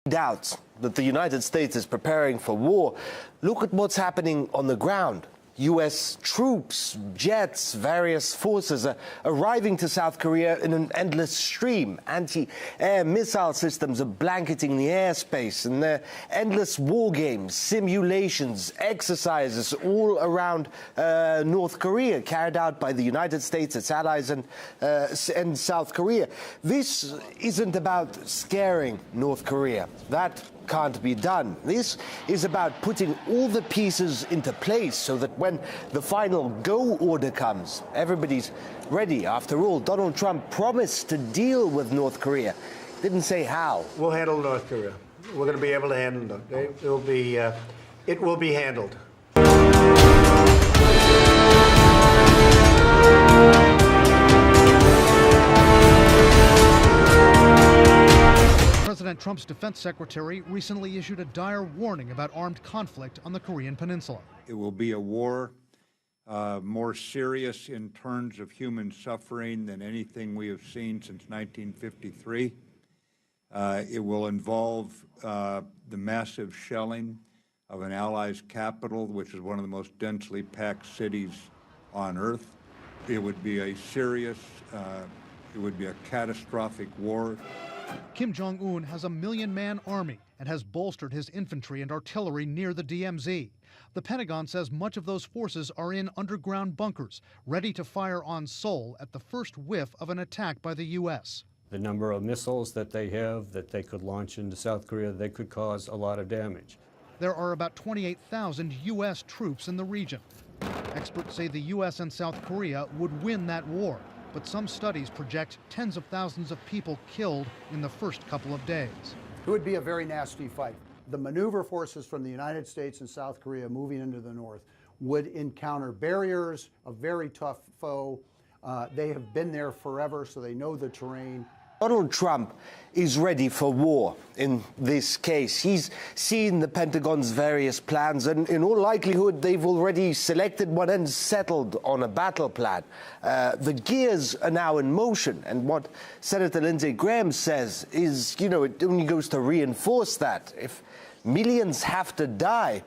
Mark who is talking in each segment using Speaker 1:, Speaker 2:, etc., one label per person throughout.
Speaker 1: Doubts that the United States is preparing for war. Look at what's happening on the ground. U.S. troops, jets, various forces are arriving to South Korea in an endless stream. Anti-air missile systems are blanketing the airspace, and there are endless war games, simulations, exercises all around North Korea, carried out by the United States, its allies, and South Korea. This isn't about scaring North Korea. That can't be done. This is about putting all the pieces into place so that when the final go order comes, everybody's ready. After all, Donald Trump promised to deal with North Korea. Didn't say how.
Speaker 2: We'll handle North Korea. We're going to be able to handle it. It will be handled.
Speaker 3: President Trump's defense secretary recently issued a dire warning about armed conflict on the Korean Peninsula.
Speaker 4: It will be a war more serious in terms of human suffering than anything we have seen since 1953. It will involve the massive shelling of an ally's capital, which is one of the most densely packed cities on Earth. It would be a serious, it would be a catastrophic war.
Speaker 3: Kim Jong-un has a 1 million-man army and has bolstered his infantry and artillery near the DMZ. The Pentagon says much of those forces are in underground bunkers, ready to fire on Seoul at the first whiff of an attack by the U.S.
Speaker 5: The number of missiles that they have that they could launch into South Korea, they could cause a lot of damage.
Speaker 3: There are about 28,000 U.S. troops in the region. Experts say the U.S. and South Korea would win that war, but some studies project tens of thousands of people killed in the first couple of days.
Speaker 6: It would be a very nasty fight. The maneuver forces from the United States and South Korea moving into the north would encounter barriers, a very tough foe. They have been there forever, so they know the terrain.
Speaker 1: Donald Trump is ready for war in this case. He's seen the Pentagon's various plans, and in all likelihood, they've already selected one and settled on a battle plan. The gears are now in motion, and what Senator Lindsey Graham says is, it only goes to reinforce that. If millions have to die,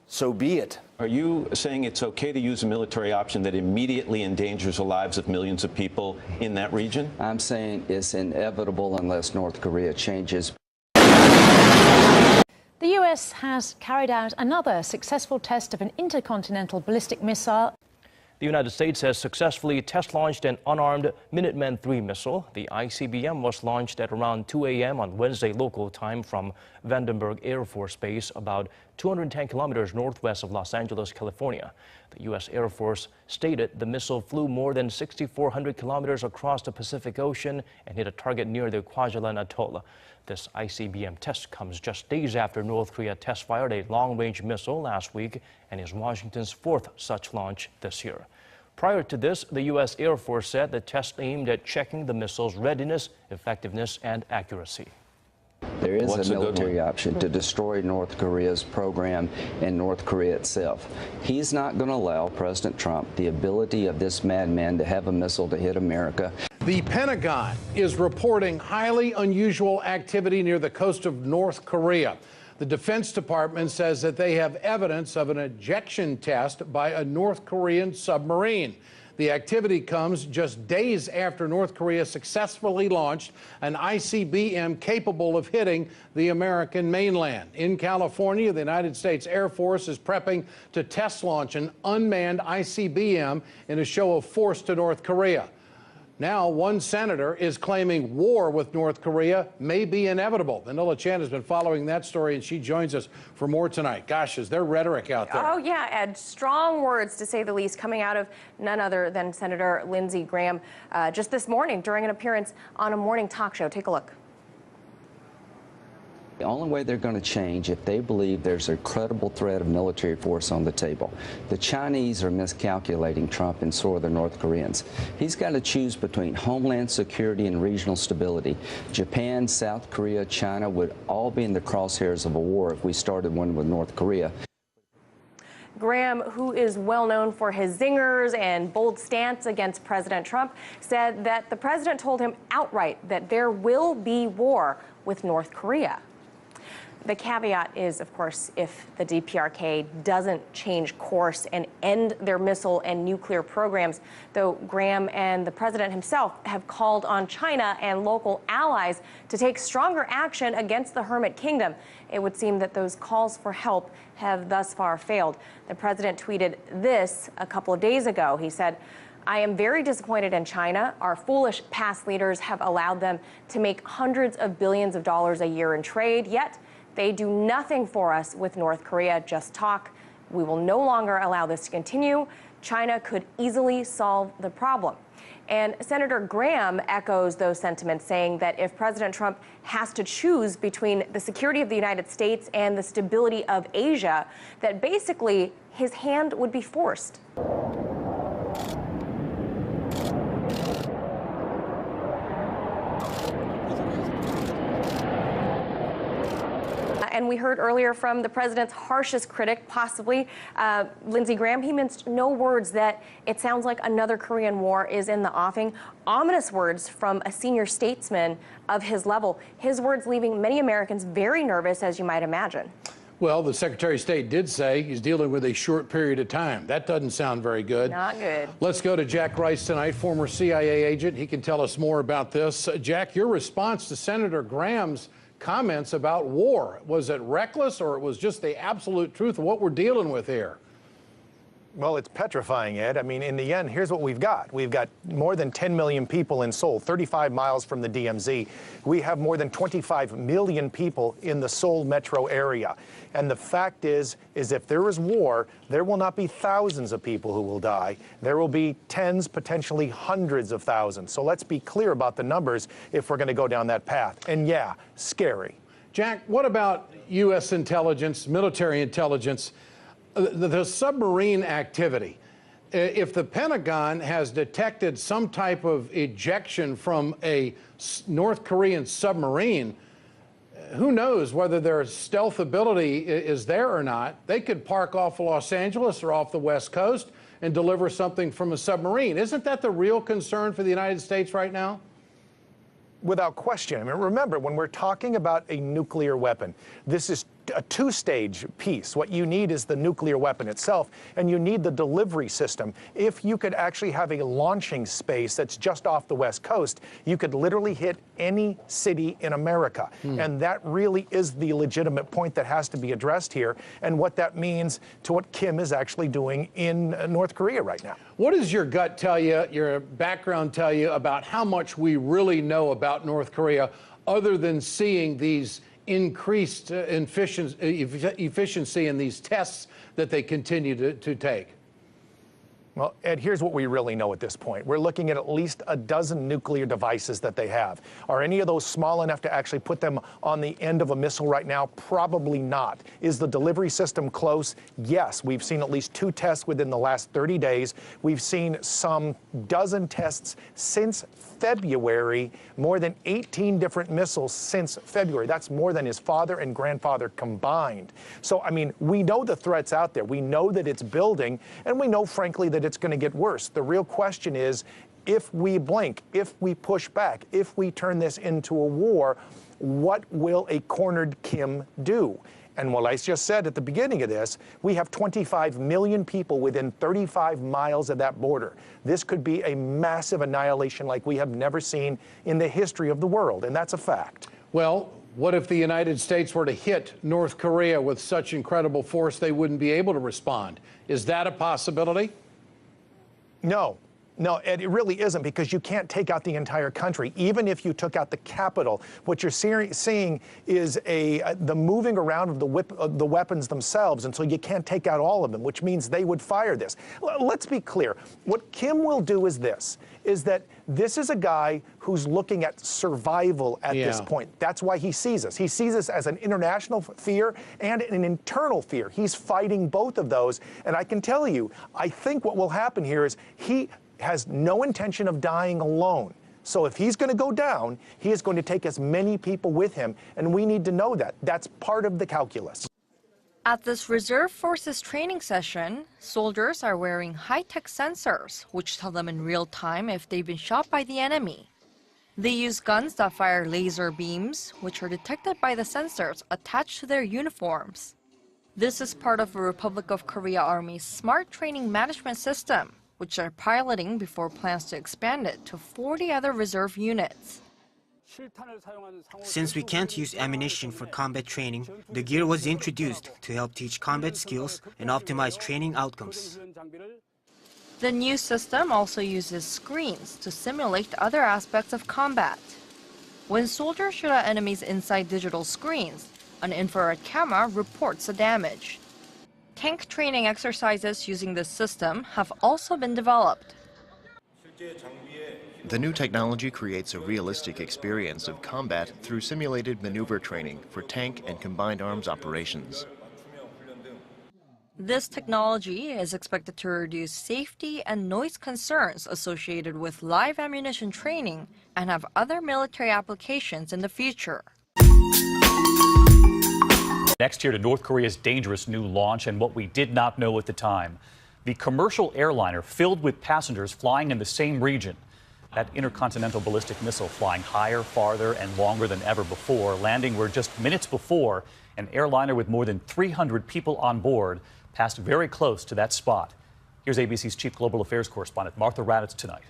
Speaker 1: so be it.
Speaker 7: Are you saying it's okay to use a military option that immediately endangers the lives of millions of people in that region?
Speaker 8: I'm saying it's inevitable unless North Korea changes.
Speaker 9: The U.S. has carried out another successful test of an intercontinental ballistic missile.
Speaker 10: The United States has successfully test-launched an unarmed Minuteman III missile. The ICBM was launched at around 2 a.m. on Wednesday local time from Vandenberg Air Force Base, about 210 kilometers northwest of Los Angeles, California. The U.S. Air Force stated the missile flew more than 6,400 kilometers across the Pacific Ocean and hit a target near the Kwajalein Atoll. This ICBM test comes just days after North Korea test-fired a long-range missile last week and is Washington's fourth such launch this year. Prior to this, the U.S. Air Force said the test aimed at checking the missile's readiness, effectiveness, and accuracy.
Speaker 8: There is a military option to destroy North Korea's program and North Korea itself. He's not going to allow President Trump the ability of this madman to have a missile to hit America.
Speaker 11: The Pentagon is reporting highly unusual activity near the coast of North Korea. The Defense Department says that they have evidence of an ejection test by a North Korean submarine. The activity comes just days after North Korea successfully launched an ICBM capable of hitting the American mainland. In California, the United States Air Force is prepping to test launch an unmanned ICBM in a show of force to North Korea. Now, one senator is claiming war with North Korea may be inevitable. Vanilla Chan has been following that story, and she joins us for more tonight. Gosh, is there rhetoric out there?
Speaker 12: Oh, yeah, Ed. Strong words, to say the least, coming out of none other than Senator Lindsey Graham just this morning during an appearance on a morning talk show. Take a look.
Speaker 8: The only way they're going to change if they believe there's a credible threat of military force on the table. The Chinese are miscalculating Trump and so are the North Koreans. He's got to choose between homeland security and regional stability. Japan, South Korea, China would all be in the crosshairs of a war if we started one with North Korea.
Speaker 12: Graham, who is well known for his zingers and bold stance against President Trump, said that the president told him outright that there will be war with North Korea. The caveat is, of course, if the DPRK doesn't change course and end their missile and nuclear programs, though Graham and the president himself have called on China and local allies to take stronger action against the Hermit Kingdom. It would seem that those calls for help have thus far failed. The president tweeted this a couple of days ago. He said, "I am very disappointed in China. Our foolish past leaders have allowed them to make hundreds of billions of dollars a year in trade, yet they do nothing for us with North Korea, just talk. We will no longer allow this to continue. China could easily solve the problem." And Senator Graham echoes those sentiments, saying that if President Trump has to choose between the security of the United States and the stability of Asia, that basically his hand would be forced. And we heard earlier from the president's harshest critic, possibly, Lindsey Graham. He minced no words that it sounds like another Korean war is in the offing. Ominous words from a senior statesman of his level. His words leaving many Americans very nervous, as you might imagine.
Speaker 11: Well, the Secretary of State did say he's dealing with a short period of time. That doesn't sound very good.
Speaker 12: Not good.
Speaker 11: Let's go to Jack Rice tonight, former CIA agent. He can tell us more about this. Jack, your response to Senator Graham's comments about war, was it reckless or it was just the absolute truth of what we're dealing with here?
Speaker 13: Well, it's petrifying, Ed. I mean, in the end, here's what we've got. We've got more than 10 million people in Seoul, 35 miles from the DMZ. We have more than 25 million people in the Seoul metro area. And the fact is if there is war, there will not be thousands of people who will die. There will be tens, potentially hundreds of thousands. So let's be clear about the numbers if we're going to go down that path. And yeah, scary.
Speaker 11: Jack, what about U.S. intelligence, military intelligence? The submarine activity, if the Pentagon has detected some type of ejection from a North Korean submarine, who knows whether their stealth ability is there or not. They could park off Los Angeles or off the West Coast and deliver something from a submarine. Isn't that the real concern for the United States right now?
Speaker 13: Without question. I mean, remember, when we're talking about a nuclear weapon, this is a two-stage piece. What you need is the nuclear weapon itself, and you need the delivery system. If you could actually have a launching space that's just off the West Coast, you could literally hit any city in America. And that really is the legitimate point that has to be addressed here, and what that means to what Kim is actually doing in North Korea right now.
Speaker 11: What does your gut tell you, your background tell you about how much we really know about North Korea, other than seeing these increased efficiency in these tests that they continue to take?
Speaker 13: Well, Ed, here's what we really know at this point. We're looking at least a dozen nuclear devices that they have. Are any of those small enough to actually put them on the end of a missile right now? Probably not. Is the delivery system close? Yes. We've seen at least 2 tests within the last 30 days. We've seen some dozen tests since February, more than 18 different missiles since February. That's more than his father and grandfather combined. So, I mean, we know the threat's out there. We know that it's building, and we know, frankly, that it's going to get worse. The real question is, if we blink, if we push back, if we turn this into a war, what will a cornered Kim do? And what I just said at the beginning of this, we have 25 million people within 35 miles of that border. This could be a massive annihilation like we have never seen in the history of the world, and that's a fact.
Speaker 11: Well, what if the United States were to hit North Korea with such incredible force they wouldn't be able to respond? Is that a possibility?
Speaker 13: No. No, Ed, it really isn't, because you can't take out the entire country. Even if you took out the capital, what you're seeing is the moving around of the weapons themselves, and so you can't take out all of them, which means they would fire this. Let's be clear. What Kim will do is this is a guy who's looking at survival at this point. That's why he sees us. He sees us as an international fear and an internal fear. He's fighting both of those, and I can tell you, I think what will happen here is he has no intention of dying alone. So if he's going to go down, he is going to take as many people with him, and we need to know that. That's part of the calculus.
Speaker 14: At this Reserve Forces training session, soldiers are wearing high-tech sensors, which tell them in real time if they've been shot by the enemy. They use guns that fire laser beams, which are detected by the sensors attached to their uniforms. This is part of the Republic of Korea Army's smart training management system, which they're piloting before plans to expand it to 40 other reserve units.
Speaker 15: Since we can't use ammunition for combat training, the gear was introduced to help teach combat skills and optimize training outcomes.
Speaker 14: The new system also uses screens to simulate other aspects of combat. When soldiers shoot at enemies inside digital screens, an infrared camera reports the damage. Tank training exercises using this system have also been developed.
Speaker 16: The new technology creates a realistic experience of combat through simulated maneuver training for tank and combined arms operations.
Speaker 14: This technology is expected to reduce safety and noise concerns associated with live ammunition training and have other military applications in the future.
Speaker 17: Next here to North Korea's dangerous new launch and what we did not know at the time. The commercial airliner filled with passengers flying in the same region. That intercontinental ballistic missile flying higher, farther, and longer than ever before, landing where just minutes before, an airliner with more than 300 people on board passed very close to that spot. Here's ABC's chief global affairs correspondent Martha Raddatz tonight.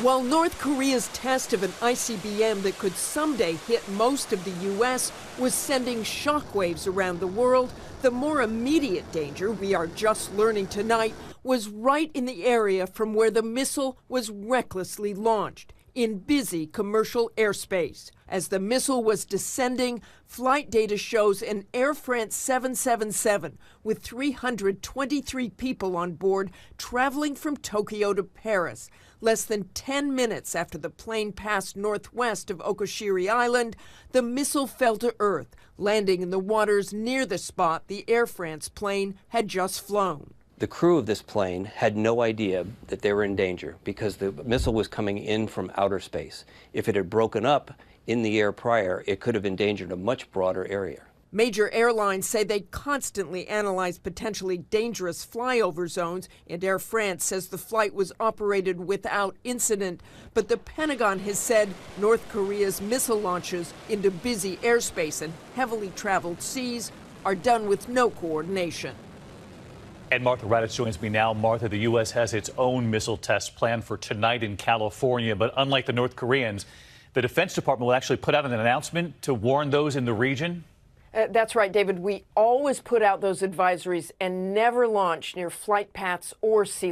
Speaker 18: While North Korea's test of an ICBM that could someday hit most of the U.S. was sending shockwaves around the world, the more immediate danger we are just learning tonight was right in the area from where the missile was recklessly launched, in busy commercial airspace. As the missile was descending, flight data shows an Air France 777 with 323 people on board traveling from Tokyo to Paris. Less than 10 minutes after the plane passed northwest of Okoshiri Island, the missile fell to earth, landing in the waters near the spot the Air France plane had just flown.
Speaker 19: The crew of this plane had no idea that they were in danger because the missile was coming in from outer space. If it had broken up in the air prior, it could have endangered a much broader area.
Speaker 18: Major airlines say they constantly analyze potentially dangerous flyover zones, and Air France says the flight was operated without incident. But the Pentagon has said North Korea's missile launches into busy airspace and heavily traveled seas are done with no coordination.
Speaker 17: And Martha Raddatz joins me now. Martha, the U.S. has its own missile test planned for tonight in California, but unlike the North Koreans, the Defense Department will actually put out an announcement to warn those in the region.
Speaker 18: That's right, David. We always put out those advisories and never launch near flight paths or sea